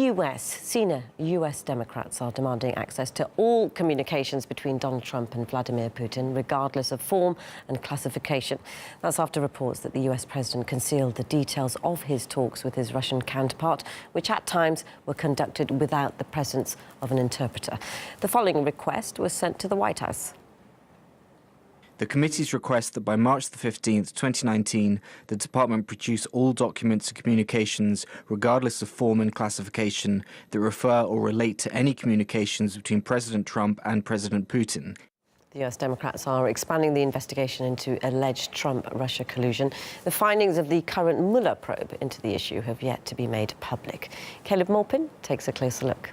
Senior US Democrats are demanding access to all communications between Donald Trump and Vladimir Putin, regardless of form and classification. That's after reports that the US president concealed the details of his talks with his Russian counterpart, which at times were conducted without the presence of an interpreter. The following request was sent to the White House. The committee's request that by March the 15th, 2019, the department produce all documents and communications, regardless of form and classification, that refer or relate to any communications between President Trump and President Putin. The US Democrats are expanding the investigation into alleged Trump-Russia collusion. The findings of the current Mueller probe into the issue have yet to be made public. Caleb Maupin takes a closer look.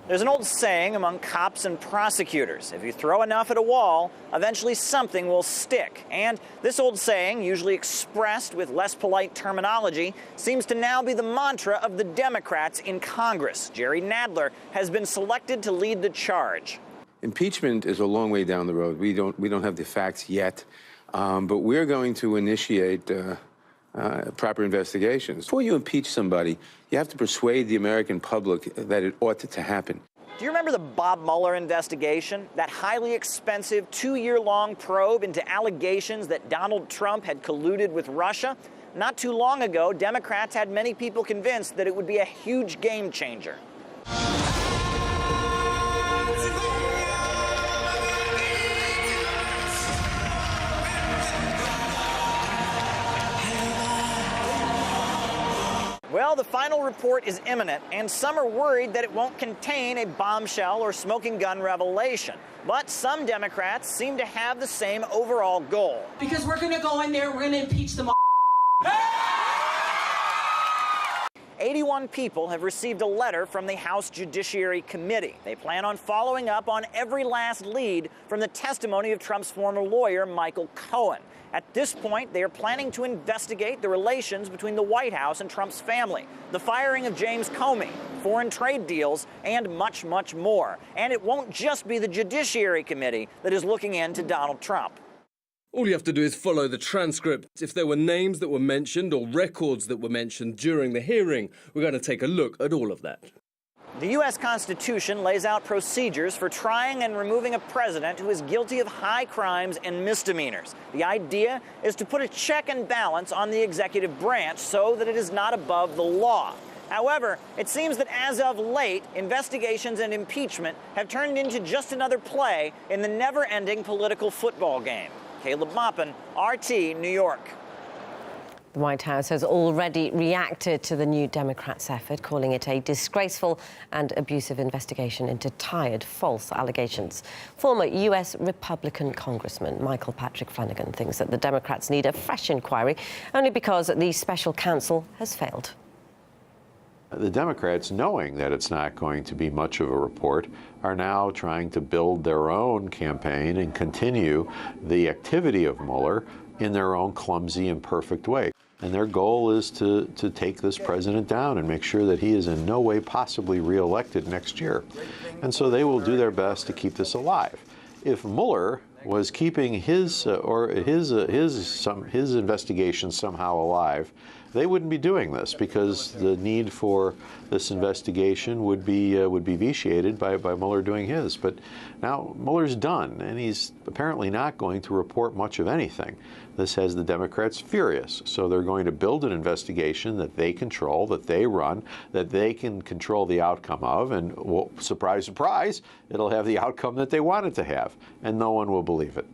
There's an old saying among cops and prosecutors: if you throw enough at a wall, eventually something will stick. And this old saying, usually expressed with less polite terminology, seems to now be the mantra of the Democrats in Congress. Jerry Nadler has been selected to lead the charge. Impeachment is a long way down the road. We don't have the facts yet, but we're going to initiate proper investigations. Before you impeach somebody, you have to persuade the American public that it ought to happen. Do you remember the Bob Mueller investigation? That highly expensive 2-year-long probe into allegations that Donald Trump had colluded with Russia? Not too long ago, Democrats had many people convinced that it would be a huge game changer. Well, the final report is imminent, and some are worried that it won't contain a bombshell or smoking gun revelation. But some Democrats seem to have the same overall goal. Because we're going to go in there, we're going to impeach them all. 81 people have received a letter from the House Judiciary Committee. They plan on following up on every last lead from the testimony of Trump's former lawyer, Michael Cohen. At this point, they are planning to investigate the relations between the White House and Trump's family, the firing of James Comey, foreign trade deals, and much, much more. And it won't just be the Judiciary Committee that is looking into Donald Trump. All you have to do is follow the transcript. If there were names that were mentioned or records that were mentioned during the hearing, we're going to take a look at all of that. The U.S. Constitution lays out procedures for trying and removing a president who is guilty of high crimes and misdemeanors. The idea is to put a check and balance on the executive branch so that it is not above the law. However, it seems that as of late, investigations and impeachment have turned into just another play in the never-ending political football game. Caleb Maupin, RT, New York. The White House has already reacted to the New Democrats' effort, calling it a disgraceful and abusive investigation into tired, false allegations. Former US Republican Congressman Michael Patrick Flanagan thinks that the Democrats need a fresh inquiry, only because the special counsel has failed. The Democrats, knowing that it's not going to be much of a report, are now trying to build their own campaign and continue the activity of Mueller in their own clumsy, imperfect way. And their goal is to take this president down and make sure that he is in no way possibly reelected next year. And so they will do their best to keep this alive. If Mueller was keeping his investigation somehow alive, they wouldn't be doing this, because the need for this investigation would be vitiated by Mueller doing his. But now Mueller's done, and he's apparently not going to report much of anything. This has the Democrats furious, so they're going to build an investigation that they control, that they run, that they can control the outcome of, and, well, surprise, surprise, it'll have the outcome that they want it to have, and no one will believe it.